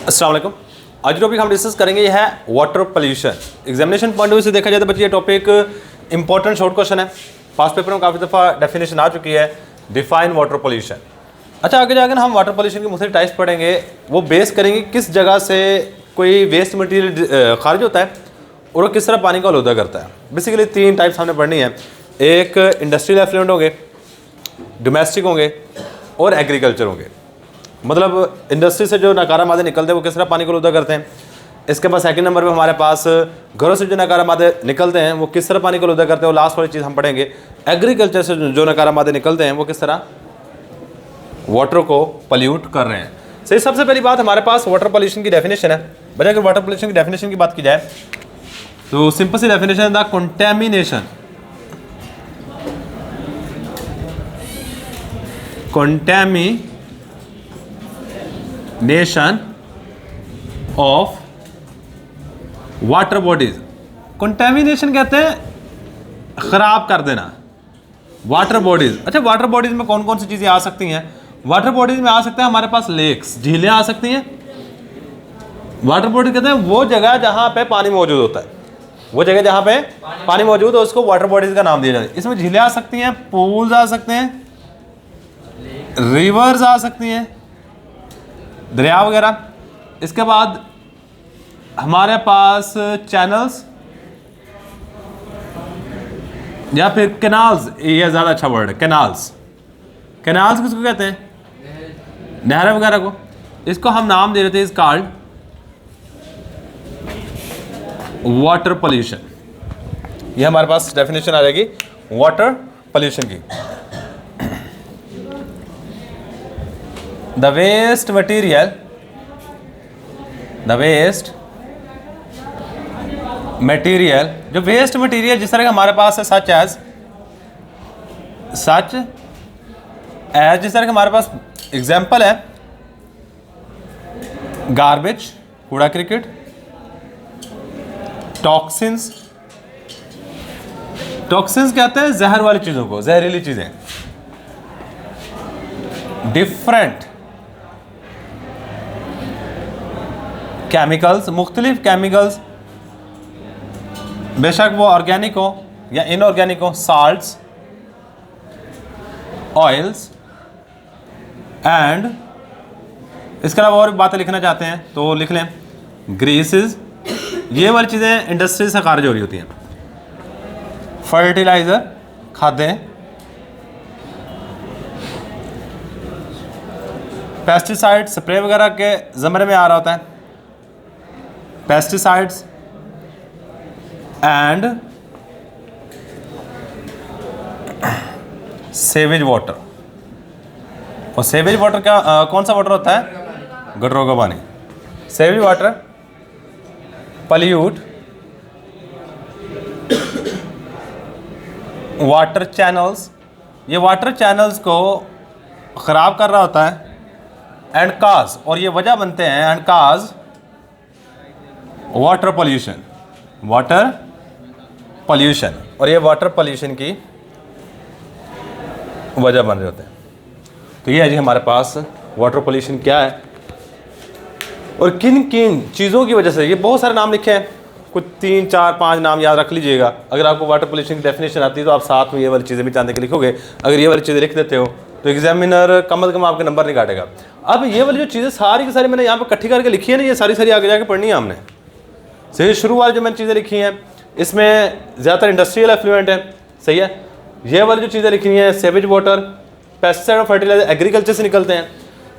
अस्सलाम वालेकुम। आज टॉपिक हम डिस्कस करेंगे ये है water pollution. Examination point of view से देखा जाए तो बच्चे ये टॉपिक इंपॉर्टेंट शॉर्ट क्वेश्चन है। पास्ट पेपर में काफ़ी दफ़ा डेफिनेशन आ चुकी है, डिफाइन वाटर पोल्यूशन। अच्छा, आगे जाकर हम वाटर पोल्यूशन के मुख्तलिफ टाइप्स पढ़ेंगे। वो बेस करेंगे किस जगह से कोई वेस्ट मटीरियल खारिज होता है और वो किस तरह पानी को आलूदा करता है। बेसिकली तीन टाइप्स हमने पढ़नी है। एक इंडस्ट्रियल एफ्लुएंट होंगे, डोमेस्टिक होंगे और एग्रीकल्चर होंगे। मतलब इंडस्ट्री से जो नकारा मादे निकलते हैं वो किस तरह पानी को आलूदा करते हैं। इसके बाद सेकंड नंबर पे हमारे पास घरों से जो नकारा मादे निकलते हैं वो किस तरह पानी को आलूदा करते हैं। और लास्ट वाली चीज़ हम पढ़ेंगे एग्रीकल्चर से जो नकारा मादे निकलते हैं वो किस तरह वाटर को पल्यूट कर रहे हैं। सही, सबसे पहली बात हमारे पास वाटर पोल्यूशन की डेफिनेशन है। बजाय अगर वाटर पोल्यूशन की डेफिनेशन की बात की जाए तो सिंपल सी डेफिनेशन है the contamination of water bodies. Contamination कहते हैं खराब कर देना वाटर बॉडीज। अच्छा, वाटर बॉडीज में कौन कौन सी चीजें आ सकती हैं? वाटर बॉडीज में आ सकते हैं हमारे पास लेक्स, झीलें आ सकती हैं। वाटर बॉडीज कहते हैं वो जगह जहां पे पानी मौजूद होता है, वो जगह जहां पे पानी मौजूद है उसको वाटर बॉडीज का नाम दिया जाता है। इसमें झीलें आ सकती हैं, पूल्स आ सकते हैं, रिवर्स आ सकती हैं, दरिया वगैरह। इसके बाद हमारे पास चैनल्स या फिर कैनाल्स, ये ज़्यादा अच्छा वर्ड है, कैनाल्स। कैनाल्स किसको कहते हैं? नहरें वगैरह को। इसको हम नाम दे देते हैं, इस कॉल्ड वाटर पोल्यूशन। ये हमारे पास डेफिनेशन आ जाएगी वाटर पोल्यूशन की। द वेस्ट मटीरियल जो वेस्ट मटीरियल जिस तरह का हमारे पास है, सच एज जिस तरह का हमारे पास एग्जाम्पल है गार्बेज, कूड़ा क्रिकेट, टॉक्सिन्स कहते हैं जहर वाली चीजों को, जहरीली चीजें। डिफरेंट केमिकल्स, मुख्तलिफ केमिकल्स, बेशक वो ऑर्गेनिक हो या इनऑर्गेनिक हो। साल्ट्स, ऑयल्स एंड इसके अलावा और बातें लिखना चाहते हैं तो लिख लें, ग्रीसेस। ये वाली चीज़ें इंडस्ट्री से खारिज हो रही होती हैं। फर्टिलाइज़र, खादें, पेस्टिसाइड, स्प्रे वगैरह के ज़मरे में आ रहा होता है। Pesticides and sewage water. और सेवेज वाटर क्या कौन सा वाटर होता है? गटरों का पानी। Sewage water pollute water channels. ये वाटर चैनल्स को ख़राब कर रहा होता है। एंड काज, और ये वजह बनते हैं, एंड काज वाटर पोल्यूशन। और ये वाटर पोल्यूशन की वजह बन रहे होते हैं। तो ये है जी हमारे पास वाटर पोल्यूशन क्या है और किन किन चीज़ों की वजह से। ये बहुत सारे नाम लिखे हैं, कुछ 3, 4, 5 नाम याद रख लीजिएगा। अगर आपको वाटर पोल्यूशन की डेफिनेशन आती है तो आप साथ में ये वाली चीज़ें भी जानने के लिखोगे। अगर ये वाली चीज़ें लिख देते हो तो एग्जामिनर कम से कम आपके नंबर नहीं काटेगा। अब ये वाली जो चीज़ें सारी की सारी मैंने यहाँ पर इकट्ठी करके लिखी है ना, ये सारी आगे जाके पढ़नी है हमने। सही, शुरू वाली जो मैंने चीज़ें लिखी हैं इसमें ज़्यादातर इंडस्ट्रियल एफ्लुएंट है। सही है, ये वाली जो चीज़ें लिखी हैं सेवेज वाटर, पेस्टिसाइड और फर्टिलाइजर एग्रीकल्चर से निकलते हैं।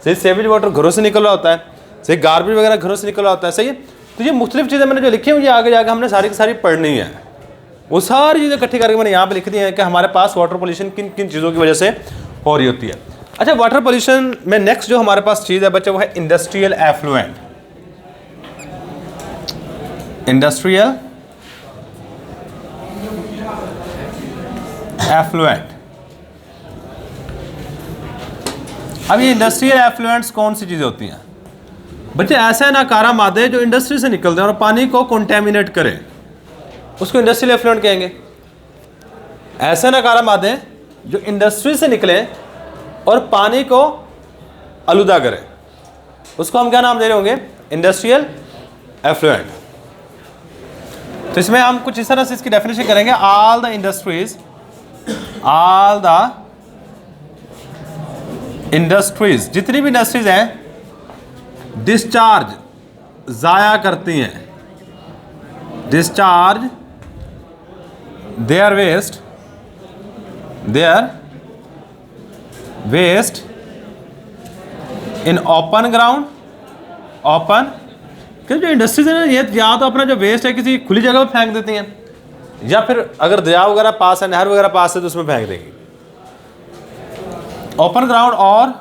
सही, सेवेज वाटर घरों से निकल रहा होता है। सही, गार्बेज वगैरह घरों से निकल रहा होता है। सही है, तो ये मुख्तलिफ चीज़ें मैंने जो लिखी हैं ये आगे जाकर हमने सारी की सारी पढ़नी है। वो सारी चीज़ें इकट्ठी करके मैंने यहाँ पे लिख दी हैं कि हमारे पास वाटर पोल्यूशन किन किन चीज़ों की वजह से हो रही होती है। अच्छा, वाटर पोल्यूशन में नेक्स्ट जो हमारे पास चीज़ है बच्चे वो है इंडस्ट्रियल एफ्लुएंट। Industrial effluent. अब ये इंडस्ट्रियल एफ्लुएंट्स कौन सी चीज़ें होती हैं बच्चे? ऐसे नाकारा मादे जो इंडस्ट्री से निकलते हैं और पानी को कंटेमिनेट करें, उसको इंडस्ट्रियल एफ्लुएंट कहेंगे। ऐसे नाकारा मादे जो इंडस्ट्री से निकले और पानी को आलूदा करें, उसको हम क्या नाम दे रहे होंगे? Industrial effluent. तो इसमें हम कुछ इस तरह से इसकी डेफिनेशन करेंगे, ऑल द इंडस्ट्रीज, जितनी भी इंडस्ट्रीज हैं डिस्चार्ज जाया करती हैं, discharge their waste in open ground, open, क्योंकि जो इंडस्ट्रीज है ना ये या तो अपना जो वेस्ट है किसी खुली जगह पे फेंक देती हैं, या फिर अगर दरिया वगैरह पास है, नहर वगैरह पास है तो उसमें फेंक देंगी। ओपन ग्राउंड और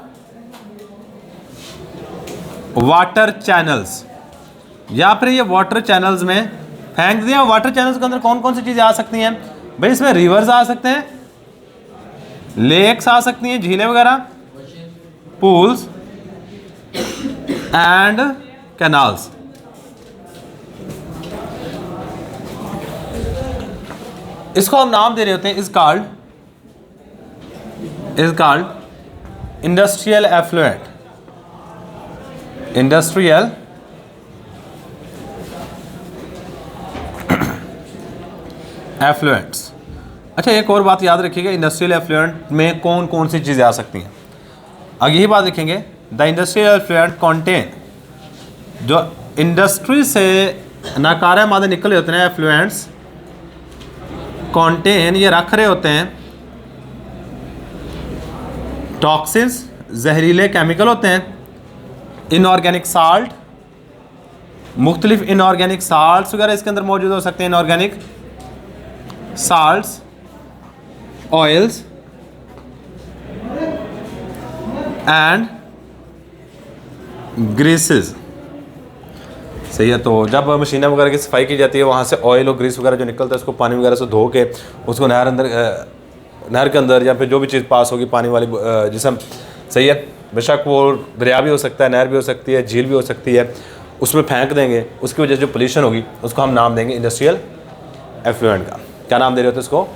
वाटर चैनल्स, या फिर ये वाटर चैनल्स में फेंक दिया। वाटर चैनल्स के अंदर कौन कौन सी चीज़ें आ सकती हैं भाई? इसमें रिवर्स आ सकते हैं, लेक्स आ सकती हैं, झीलें वगैरह, पूल्स एंड कैनाल्स। इसको हम नाम दे रहे होते हैं, is called industrial effluent, industrial effluents. अच्छा, एक और बात याद रखिएगा, इंडस्ट्रियल एफ्लुएंट में कौन कौन सी चीज़ें आ सकती हैं। आगे यही बात लिखेंगे, द इंडस्ट्रियल एफ्लुएंट कॉन्टेन, जो इंडस्ट्री से नाकारा मादे निकले होते हैं एफ्लुएंट्स, कॉन्टेन ये रख रहे होते हैं टॉक्सिन्स, जहरीले केमिकल होते हैं, इनऑर्गेनिक साल्ट, मुख्तलिफ इनऑर्गेनिक साल्ट्स वगैरह इसके अंदर मौजूद हो सकते हैं, इनऑर्गेनिक साल्ट्स, ऑयल्स एंड ग्रीसेस। सही है। तो जब मशीनें वगैरह की सफाई की जाती है, वहाँ से ऑयल और ग्रीस वगैरह जो निकलता है उसको पानी वगैरह से धो के उसको नहर के अंदर या फिर जो भी चीज़ पास होगी पानी वाली जिसम, सही है, बेशक वो दरिया भी हो सकता है, नहर भी हो सकती है, झील भी हो सकती है, उसमें फेंक देंगे, उसकी वजह से जो पोल्यूशन होगी उसको हम नाम देंगे इंडस्ट्रियल एफ्लुएंट का। क्या नाम दे रहे होते हैं इसको?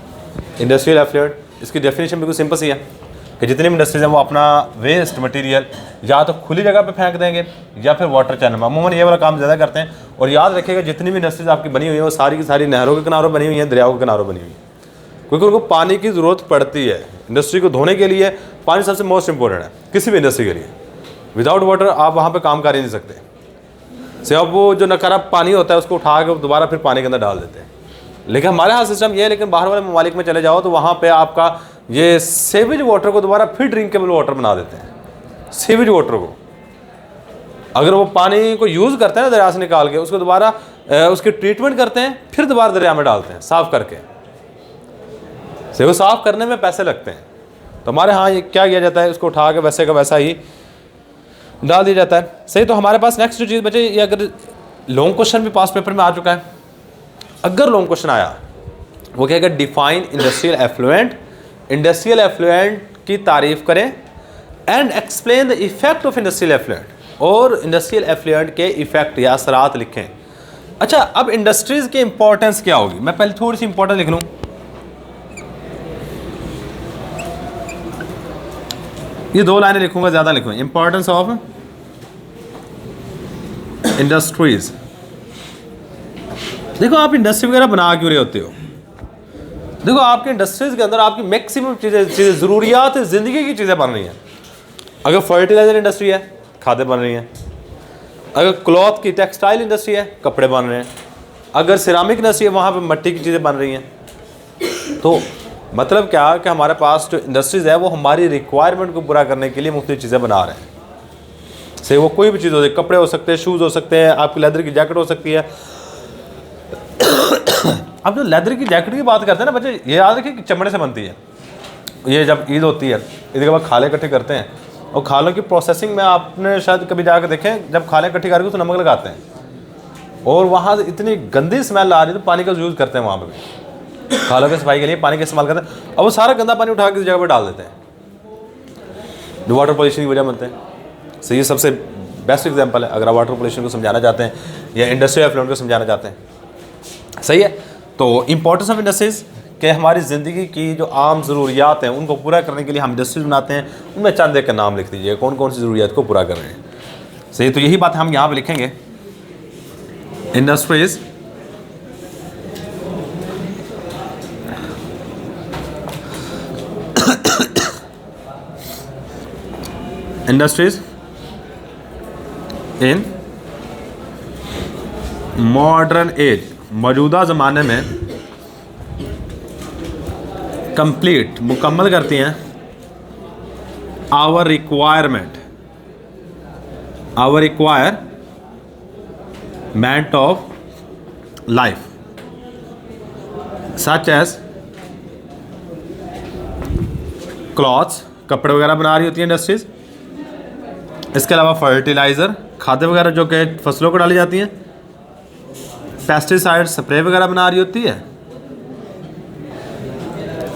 Industrial effluent. इसकी डेफिनेशन बिल्कुल सिंपल सी है कि जितनी भी इंडस्ट्रीज हैं वो अपना वेस्ट मटेरियल या तो खुली जगह पे फेंक देंगे या फिर वाटर चैनल में, अमूमन ये वाला काम ज़्यादा करते हैं। और याद रखिएगा जितनी भी इंडस्ट्रीज आपकी बनी हुई है वो सारी की सारी नहरों के किनारों बनी हुई हैं, दरियाओं के किनारों बनी हुई है, क्योंकि उनको पानी की ज़रूरत पड़ती है। इंडस्ट्री को धोने के लिए पानी सबसे मोस्ट इंपॉर्टेंट है किसी भी इंडस्ट्री के लिए। विदाउट वाटर आप वहाँ पर काम कर ही नहीं सकते। से अब वो जो नकारा पानी होता है उसको उठा के दोबारा फिर पानी के अंदर डाल देते हैं। लेकिन हमारे यहाँ सिस्टम ये है, लेकिन बाहर वाले ममालिक में चले जाओ तो वहाँ पे आपका ये सीवेज वाटर को दोबारा फिर ड्रिंकेबल वाटर बना देते हैं। सीवेज वाटर को अगर वो पानी को यूज़ करते हैं ना दरिया से निकाल के, उसको दोबारा उसकी ट्रीटमेंट करते हैं, फिर दोबारा दरिया में डालते हैं साफ़ करके। से वो साफ़ करने में पैसे लगते हैं। तो हमारे यहाँ ये क्या किया जाता है, उसको उठा के वैसे का वैसा ही डाल दिया जाता है। सही। तो हमारे पास नेक्स्ट जो चीज़ बचे, ये अगर लॉन्ग क्वेश्चन भी पास पेपर में आ चुका है, अगर लॉन्ग क्वेश्चन आया वो क्या, define industrial effluent, industrial effluent की तारीफ करें and explain the effect of industrial effluent, और इंडस्ट्रियल एफ्लुएंट के इफेक्ट या असरात लिखें। अच्छा, अब इंडस्ट्रीज की इंपॉर्टेंस क्या होगी, मैं पहले थोड़ी सी इंपॉर्टेंस लिख लूँ। ये 2 लाइनें लिखूंगा, ज़्यादा लिखूंगा। Importance of industries. देखो आप इंडस्ट्री वगैरह बना क्यों रहे होते हो? देखो आपके इंडस्ट्रीज के अंदर आपकी मैक्सिमम चीज़ें ज़रूरियात ज़िंदगी की चीज़ें बन रही हैं। अगर फर्टिलाइजर इंडस्ट्री है, खादें बन रही हैं। अगर क्लॉथ की टेक्सटाइल इंडस्ट्री है, कपड़े बन रहे हैं। अगर सिरामिक इंडस्ट्री है, वहाँ पे मिट्टी की चीज़ें बन रही हैं। तो मतलब क्या कि हमारे पास जो इंडस्ट्रीज़ है वो हमारी रिक्वायरमेंट को पूरा करने के लिए मुख्तलिफ चीज़ें बना रहे हैं। से वो कोई भी चीज़ हो सकती है, कपड़े हो सकते हैं, शूज़ हो सकते हैं, आपकी लेदर की जैकेट हो सकती है। अब जो लेदर की जैकेट की बात करते हैं ना बच्चे, ये याद रखिए कि चमड़े से बनती है। ये जब ईद होती है, ईद के बाद खाले इकट्ठे करते हैं, और खालों की प्रोसेसिंग में आपने शायद कभी जाकर देखें, जब खाले इकट्ठी करके तो नमक लगाते हैं और वहाँ से इतनी गंदी स्मेल आ रही है तो पानी का यूज़ करते हैं वहाँ पर भी, खालों की सफाई के लिए पानी का इस्तेमाल करते हैं। और वो सारा गंदा पानी उठा के इस जगह पर डाल देते हैं, जो वाटर पोल्यूशन की वजह बनते हैं। सो ये सबसे बेस्ट एग्जांपल है अगर आप वाटर पोल्यूशन को समझाना चाहते हैं या इंडस्ट्रियल एफ्लुएंट को समझाना चाहते हैं। सही है। तो इंपॉर्टेंस ऑफ इंडस्ट्रीज कि हमारी ज़िंदगी की जो आम ज़रूरियात हैं उनको पूरा करने के लिए हम इंडस्ट्रीज बनाते हैं। उनमें चंद एक का नाम लिख दीजिए, कौन कौन सी ज़रूरियात को पूरा कर रहे हैं। सही, तो यही बात हम यहाँ पे लिखेंगे, industries industries in modern age, मौजूदा ज़माने में कंप्लीट, मुकम्मल करती हैं our requirement of life, such as clothes, कपड़े वगैरह बना रही होती हैं इंडस्ट्रीज। इसके अलावा फर्टिलाइज़र, खाद्य वगैरह जो कि फसलों को डाली जाती हैं, पेस्टिसाइड, स्प्रे वगैरह बना रही होती है,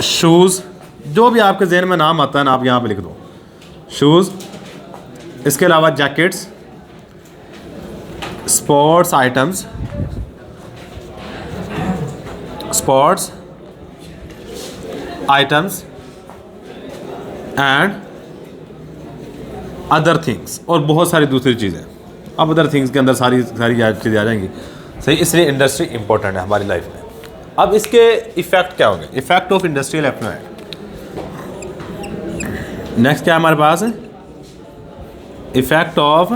शूज़, जो भी आपके जहन में नाम आता है ना आप यहाँ पे लिख दो, शूज़। इसके अलावा jackets, sports items, and other things, और बहुत सारी दूसरी चीज़ें। अब अदर थिंग्स के अंदर सारी चीज़ें आ जाएंगी, सही। इसलिए इंडस्ट्री इंपॉर्टेंट है हमारी लाइफ में। अब इसके इफ़ेक्ट क्या होंगे, effect of industrial effluent. Next क्या हमारे पास है, effect of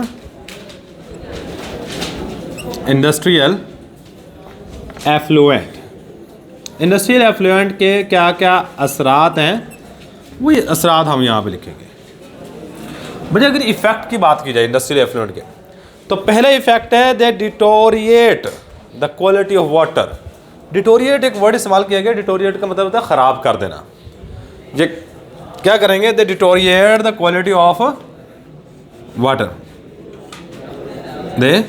industrial effluent. Industrial effluent के क्या क्या असरात हैं, वही असरात हम यहाँ पे लिखेंगे। मुझे अगर इफ़ेक्ट की बात की जाए इंडस्ट्रियल एफ्लुएंट के, तो पहला इफ़ेक्ट है they deteriorate the quality of water. Deteriorate एक वर्ड इस्तेमाल किया गया, डिटोरिएट का मतलब होता है ख़राब कर देना। ये क्या करेंगे, they deteriorate the quality of water, they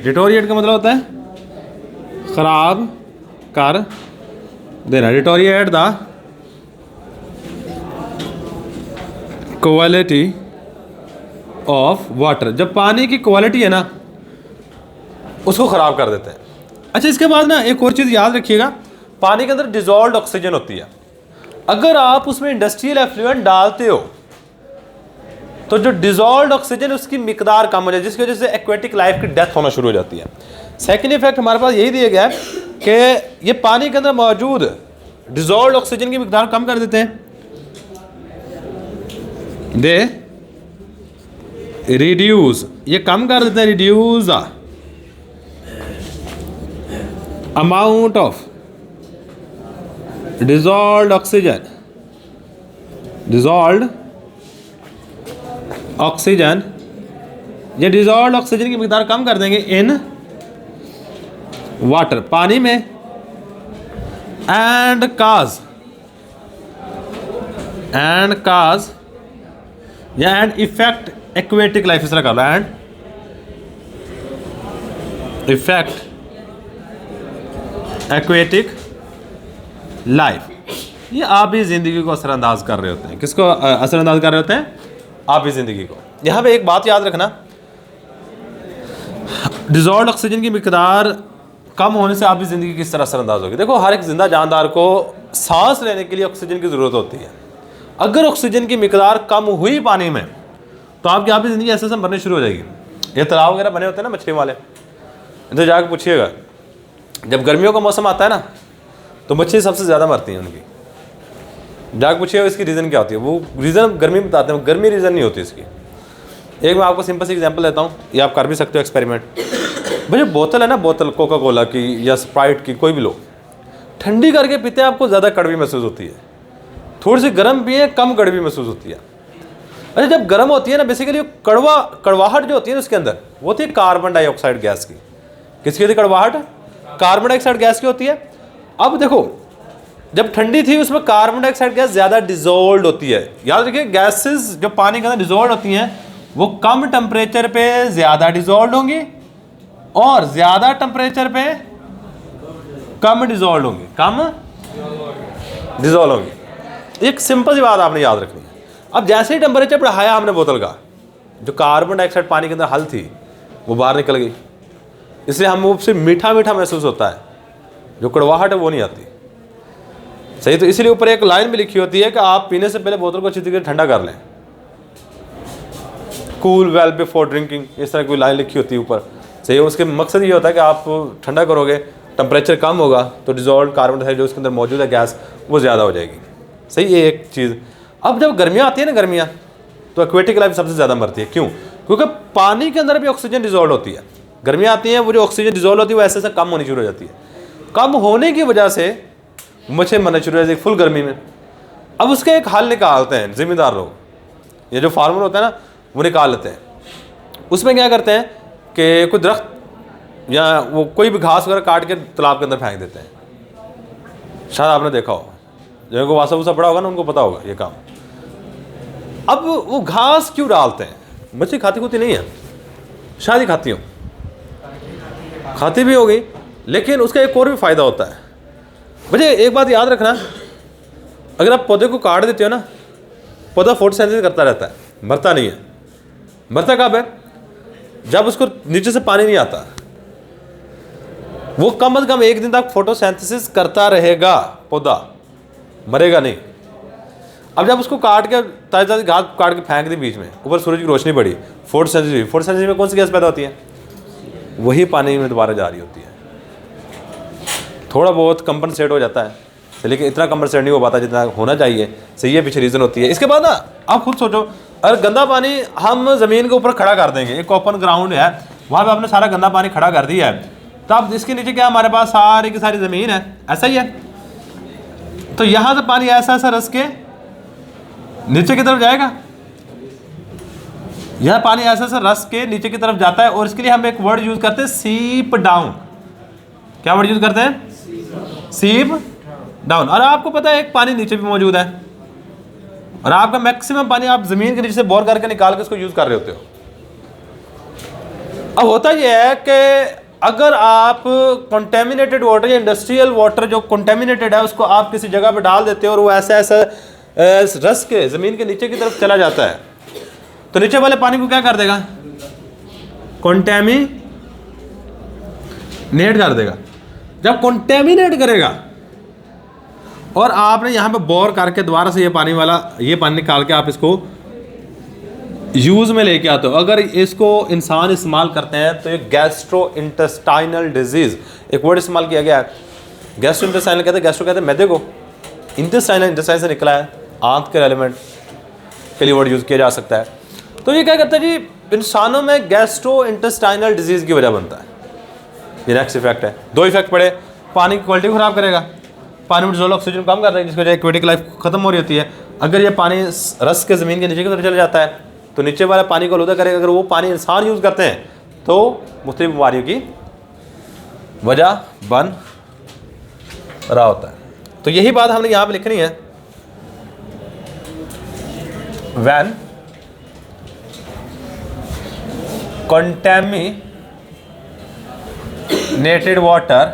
deteriorate का मतलब होता है ख़राब कर देना। Deteriorate the quality of water, जब पानी की क्वालिटी है ना उसको ख़राब कर देते हैं। अच्छा, इसके बाद ना एक और चीज़ याद रखिएगा, पानी के अंदर डिज़ोल्व्ड ऑक्सीजन होती है। अगर आप उसमें इंडस्ट्रियल एफ्लुएंट डालते हो तो जो डिज़ोल्व्ड ऑक्सीजन उसकी मिकदार कम हो जाए, जिसकी वजह से एक्वेटिक लाइफ की डेथ होना शुरू हो जाती है। सेकेंड इफेक्ट हमारे पास यही दिया गया है कि ये पानी के अंदर मौजूद डिज़ोल्व्ड ऑक्सीजन की मिकदार कम कर देते हैं। दे रिड्यूस, ये कम कर देते हैं, reduce the amount of dissolved oxygen, ये डिज़ोल्व्ड ऑक्सीजन की मिकदार कम कर देंगे इन वाटर, पानी में, एंड काज या एंड इफेक्ट एक्वेटिक लाइफ, इस तरह का एंड इफेक्ट एक्वेटिक लाइफ। ये आबी ज़िंदगी को असरअंदाज कर रहे होते हैं। किसको असरअंदाज कर रहे होते हैं? आबी ज़िंदगी को। यहाँ पे एक बात याद रखना, डिज़ोल्व्ड ऑक्सीजन की मिकदार कम होने से आबी ज़िंदगी किस तरह असरअंदाज होगी। देखो, हर एक जिंदा जानदार को सांस लेने के लिए ऑक्सीजन की ज़रूरत होती है। अगर ऑक्सीजन की मिकदार कम हुई पानी में तो आपकी आबी ज़िंदगी ऐसे मरनी शुरू हो जाएगी। ये तालाब वगैरह बने होते हैं ना मछली वाले, इधर जाकर पूछिएगा, जब गर्मियों का मौसम आता है ना तो मछली सबसे ज़्यादा मरती हैं उनकी। जाकर पूछिएगा इसकी रीज़न क्या होती है, वो रीज़न गर्मी बताते हैं, गर्मी रीज़न नहीं होती इसकी। एक मैं आपको सिंपल सी एग्जांपल देता हूँ, ये आप कर भी सकते हो एक्सपेरिमेंट। भाई बोतल है ना, बोतल कोका कोला की या स्प्राइट की, कोई भी लो, ठंडी करके पीते हैं आपको ज़्यादा कड़वी महसूस होती है, थोड़ी सी गर्म पिए कम कड़वी महसूस होती है। अच्छा, जब गर्म होती है ना, बेसिकली कड़वाहट जो होती है ना उसके अंदर, वो थी कार्बन डाइऑक्साइड गैस की। किसकी होती कड़वाहट? कार्बन डाइऑक्साइड गैस की होती है। अब देखो, जब ठंडी थी उसमें कार्बन डाइऑक्साइड गैस ज़्यादा डिजोल्व होती है। याद रखिए, गैसेस जो पानी के अंदर डिजोल्व होती हैं वो कम टेम्परेचर पे ज़्यादा डिजोल्व होंगी और ज़्यादा टेम्परेचर पे कम डिजोल्व होंगी, कम डिजोल्व होंगी। एक सिंपल सी बात आपने याद रखनी है। अब जैसे ही टेम्परेचर बढ़ाया हमने बोतल का, जो कार्बन डाइऑक्साइड पानी के अंदर हल थी वो बाहर निकल गई, इसलिए हमें सिर्फ मीठा मीठा महसूस होता है, जो कड़वाहट है वो नहीं आती। सही। तो इसीलिए ऊपर एक लाइन भी लिखी होती है कि आप पीने से पहले बोतल को अच्छी तरीके से ठंडा कर लें, कूल वेल बिफोर ड्रिंकिंग, इस तरह की लाइन लिखी होती है ऊपर। सही है। उसके मकसद ये होता है कि आप ठंडा करोगे, टेम्परेचर कम होगा तो डिजॉल्व कार्बन डाइऑक्साइड जो उसके अंदर मौजूद है गैस वो ज़्यादा हो जाएगी। सही, ये एक चीज़। अब जब गर्मियाँ आती है ना, गर्मियाँ, तो एक्वेटिक लाइफ सबसे ज़्यादा मरती है। क्यों? क्योंकि पानी के अंदर भी ऑक्सीजन डिजॉल्व होती है। गर्मियाँ आती हैं, वो जो ऑक्सीजन डिजॉल्व होती है वो ऐसे ऐसे कम होनी शुरू हो जाती है। कम होने की वजह से मच्छर मरना शुरू हो जाती है फुल गर्मी में। अब उसका एक हल निकालते हैं ज़िम्मेदार लोग, ये जो फार्मर होता है ना, वो निकाल लेते हैं। उसमें क्या करते हैं कि कोई दरख्त या वो कोई भी घास वगैरह काट के तालाब के अंदर फेंक देते हैं। शायद आपने देखा हो, जिनको वासा वूसा पड़ा होगा ना, उनको पता होगा ये काम। अब वो घास क्यों डालते हैं? मछली खाती खुती नहीं है, शायद ही खाती हो, खाती भी होगी, लेकिन उसका एक और भी फ़ायदा होता है। मुझे एक बात याद रखना, अगर आप पौधे को काट देते हो ना, पौधा फोटोसिंथेसिस करता रहता है, मरता नहीं है। मरता कब है? जब उसको नीचे से पानी नहीं आता। वो कम से कम 1 दिन तक फोटोसिंथेसिस करता रहेगा, पौधा मरेगा नहीं। अब जब उसको काट के ताज़ी ताज़ी घास काट के फेंक दी बीच में, ऊपर सूरज की रोशनी पड़ी, फोटोसिंथेसिस में कौन सी गैस पैदा होती है? वही पानी में दोबारा जा रही होती है। थोड़ा बहुत कंपनसेट हो जाता है, लेकिन इतना कंपनसेट नहीं हो पाता जितना होना चाहिए। सही है, पीछे रीज़न होती है। इसके बाद ना आप खुद सोचो, अगर गंदा पानी हम ज़मीन के ऊपर खड़ा कर देंगे, एक ओपन ग्राउंड है, वहाँ पे आपने सारा गंदा पानी खड़ा कर दिया है, तो अब इसके नीचे क्या हमारे पास सारी की सारी ज़मीन है, ऐसा ही है। तो यहाँ से पानी ऐसा ऐसा रस के नीचे की तरफ जाएगा, यह पानी ऐसा ऐसा रस के नीचे की तरफ जाता है। और इसके लिए हम एक वर्ड यूज़ करते हैं, सीप डाउन। क्या वर्ड यूज़ करते हैं? सीप डाउन। और आपको पता है एक पानी नीचे भी मौजूद है, और आपका मैक्सिमम पानी आप ज़मीन के नीचे से बोर करके निकाल के उसको यूज़ कर रहे होते हो। अब होता यह है कि अगर आप कंटेमिनेटेड वाटर या इंडस्ट्रियल वाटर जो कंटेमिनेटेड है उसको आप किसी जगह पे डाल देते हो और वो ऐसा ऐसा रस के ज़मीन के नीचे की तरफ चला जाता है, तो नीचे वाले पानी को क्या कर देगा? कंटेमिनेट कर देगा। जब कंटेमिनेट करेगा और आपने यहाँ पे बोर करके दोबारा से ये पानी निकाल के आप इसको यूज़ में लेके आते हो, अगर इसको इंसान इस्तेमाल करते हैं तो एक गैस्ट्रो इंटेस्टाइनल डिजीज़, एक वर्ड इस्तेमाल किया गया है, गैस्ट्रो इंटेस्टाइनल कहते हैं, गैस्ट्रो कहते हैं मैदे को, इंटेस्टाइन से निकला है, आंत के एलिमेंट के लिए वर्ड यूज़ किया जा सकता है। तो ये क्या करता है जी, इंसानों में गैस्ट्रो इंटेस्टाइनल डिजीज़ की वजह बनता है। ये नेक्स्ट इफेक्ट है। 2 इफेक्ट पड़े, पानी की क्वालिटी ख़राब करेगा, पानी में डिजॉल्व ऑक्सीजन कम कर रहा है, जिसकी वजह एक्वेटिक लाइफ खत्म हो रही होती है। अगर ये पानी रस के ज़मीन के नीचे की तरफ चला जाता है तो नीचे वाला पानी को आलूदा करेगा। अगर वो पानी इंसान यूज़ करते हैं तो मुख्तलिफ बीमारियों की वजह बन रहा होता है। तो यही बात हमने यहाँ पे लिखनी है, when contaminated water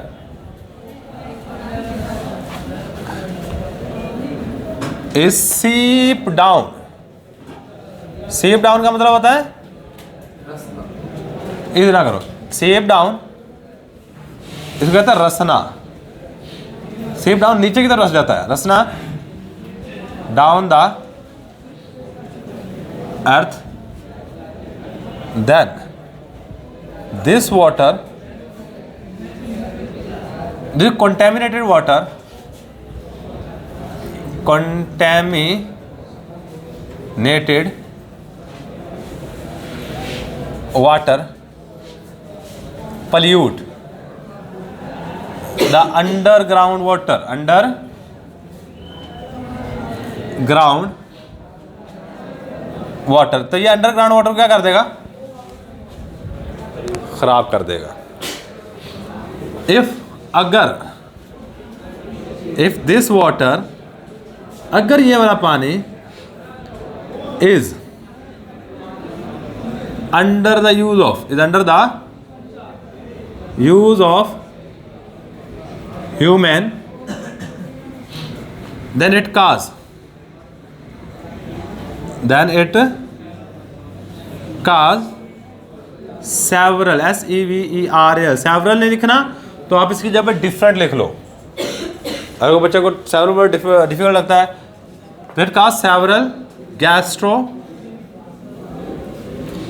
is seep down। seep down का मतलब होता है, इधर ना करो, seep down इसको कहता है रसना। seep down नीचे की तरफ रस जाता है, रसना down the earth, then this water, this contaminated water, pollute the underground water, तो ये अंडरग्राउंड वाटर क्या कर देगा? खराब कर देगा। इफ दिस वाटर, अगर ये वाला पानी is under the use of human, then it cause several, several नहीं लिखना तो आप इसकी जगह डिफरेंट लिख लो, अगर बच्चे को सेवरल वर्ड डिफिकल्ट लगता है, it cause several gastro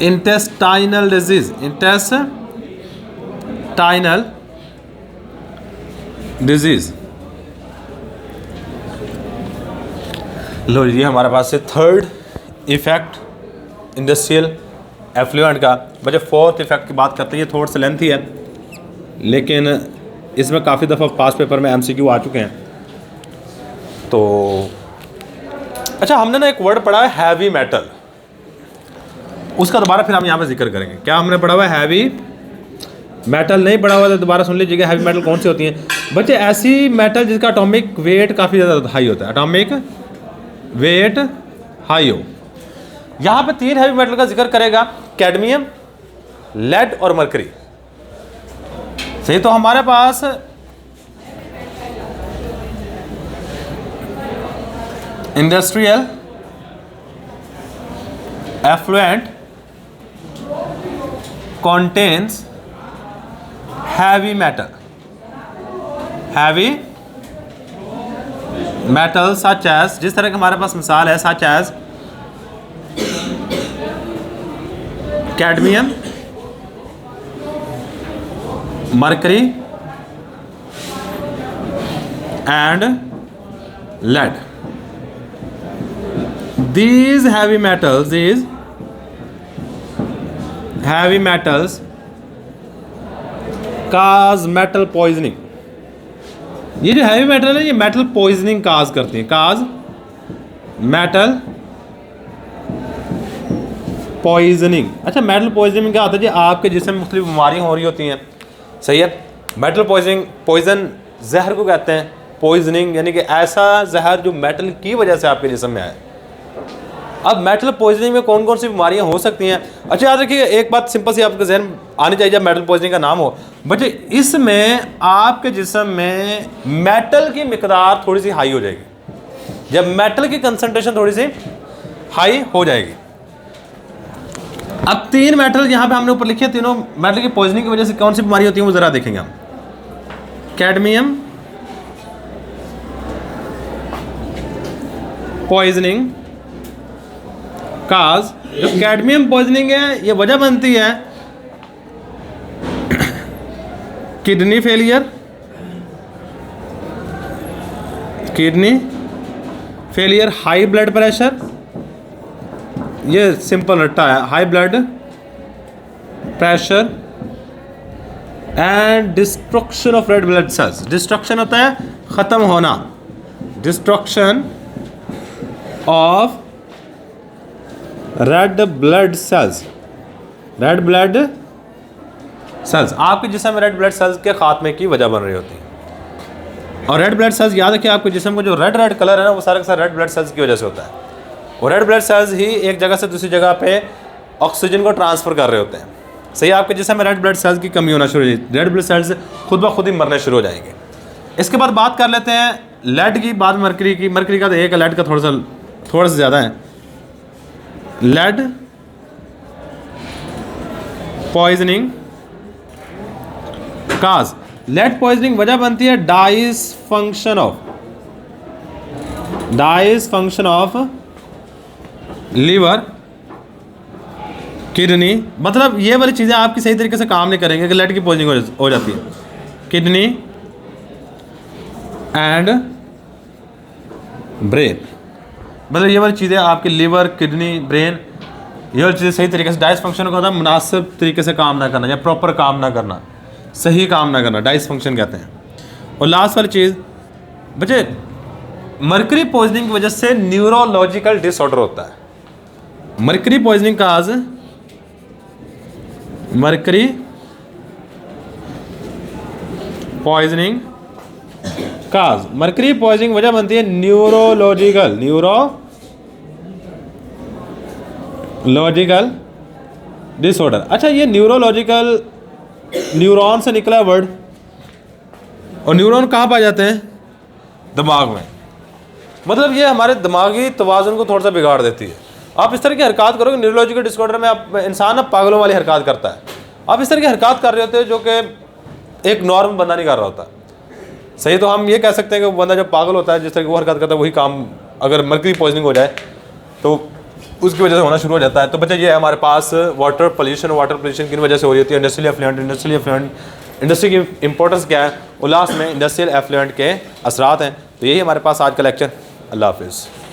intestinal disease, intestinal disease. लो ये हमारे पास से थर्ड इफेक्ट इंडस्ट्रियल एफ्लुएंट का। बच्चे फोर्थ इफेक्ट की बात करते हैं, ये थोड़ा सा लेंथी है लेकिन इसमें काफ़ी दफ़ा पास पेपर में एमसीक्यू आ चुके हैं। तो अच्छा, हमने ना एक वर्ड पढ़ा है हैवी मेटल, उसका दोबारा फिर हम यहाँ पे जिक्र करेंगे। क्या हमने पढ़ा हुआ है? हैवी मेटल नहीं पढ़ा हुआ तो दोबारा सुन लीजिएगा। हैवी मेटल कौन सी होती हैं बच्चे? ऐसी मेटल जिसका एटॉमिक वेट काफ़ी ज़्यादा हाई होता है, एटॉमिक वेट हाई हो। यहाँ पे 3 हैवी मेटल का जिक्र करेगा, कैडमियम, लेड और मरकरी। सही, तो हमारे पास industrial effluent contains heavy metal, such as, जिस तरह के हमारे पास मिसाल है, such as cadmium, mercury and lead. These heavy metals cause metal poisoning. ये जो हैवी मेटल है ये मेटल पॉइजनिंग काज करती है, काज मेटल पॉइजनिंग। अच्छा, मेटल पॉइजनिंग क्या होता है जी? आपके जिस्म में मुख्तलिफ बीमारियाँ हो रही होती हैं, सही है। मेटल पॉइजनिंग, पॉइजन जहर को कहते हैं, पॉइजनिंग यानी कि ऐसा जहर जो मेटल की वजह से आपके जिस्म में आए। अब मेटल पॉइजनिंग में कौन कौन सी बीमारियां हो सकती हैं? अच्छा याद रखिए, एक बात सिंपल सी आपके जहन आनी चाहिए जब मेटल पॉइजनिंग का नाम हो, बच्चे इसमें आपके जिस्म में मेटल की मिकदार थोड़ी सी हाई हो जाएगी। जब मेटल की कंसंट्रेशन थोड़ी सी हाई हो जाएगी। अब 3 मेटल यहाँ पे हमने ऊपर लिखे, तीनों मेटल की पॉइजनिंग की वजह से कौन सी बीमारी होती है वो जरा देखेंगे हम। कैडमियम पॉइजनिंग काज, जो कैडमियम पॉइजनिंग है ये वजह बनती है kidney failure, high blood pressure, ये सिंपल रट्टा है, high blood pressure and destruction of red blood cells. Destruction होता है ख़त्म होना, destruction of red blood cells, red blood cells आपके जिस्म में रेड ब्लड सेल्स के खात्मे की वजह बन रही होती है। और रेड ब्लड सेल्स याद रखिए, आपके जिस्म को जो रेड कलर है ना वो सारा का सारा रेड ब्लड सेल्स की वजह से होता है। और रेड ब्लड सेल्स ही एक जगह से दूसरी जगह पे ऑक्सीजन को ट्रांसफ़र कर रहे होते हैं, सही। आपके जिस्म में रेड ब्लड सेल्स की कमी होना शुरू हो जाएगी, रेड ब्लड सेल्स खुद ब खुद ही मरने शुरू हो जाएंगे। इसके बाद बात कर लेते हैं लेड की, बाद मरकरी की। मरकरी का तो एक है, लेड का थोड़ा सा ज़्यादा है। लेड पॉइजनिंग काज, लेड पॉइजनिंग वजह बनती है डाइसफंक्शन ऑफ लीवर, किडनी। मतलब ये वाली चीज़ें आपकी सही तरीके से काम नहीं करेंगे कि लेड की पॉइजनिंग हो जाती है। किडनी एंड ब्रेन, मतलब ये वाली चीज़ें आपकी लिवर, किडनी, ब्रेन, ये वाली चीज़ें सही तरीके से डाइसफंक्शन का होता है, मुनासिब तरीके से काम ना करना या प्रॉपर काम ना करना, सही काम ना करना, डाइसफंक्शन कहते हैं। और लास्ट वाली चीज़ बच्चे, मरकरी पॉइजनिंग की वजह से न्यूरोलॉजिकल डिसऑर्डर होता है। मरकरी पॉइजनिंग का आज मरकरी पॉइजनिंग काज, मरकरी पॉइजनिंग वजह बनती है न्यूरोलॉजिकल डिसऑर्डर। अच्छा, ये न्यूरोलॉजिकल न्यूरॉन से निकला वर्ड, और न्यूरॉन कहाँ पाए जाते हैं? दिमाग में। मतलब ये हमारे दिमागी तवाज़ुन को थोड़ा सा बिगाड़ देती है। आप इस तरह की हरकत करोगे, न्यूरोलॉजिकल डिसऑर्डर में आप इंसान ना पागलों वाली हरकत करता है। आप इस तरह की हरकत कर रहे होते हैं जो कि एक नॉर्मल बंदा नहीं कर रहा होता। सही, तो हम ये कह सकते हैं कि वो बंदा जब पागल होता है, जिस तरह की वो हरकत करता है, वही काम अगर मर्करी पॉइजनिंग हो जाए तो उसकी वजह से होना शुरू हो जाता है। तो बच्चे ये है हमारे पास वाटर पोल्यूशन किन वजह से हो रही होती है? इंडस्ट्रियल एफ्लुएंट, इंडस्ट्री की इंपॉर्टेंस क्या है, और लास्ट में इंडस्ट्रियल एफ्लुएंट के असरात हैं। तो यही हमारे पास आज का लेक्चर। अल्लाह हाफिज़।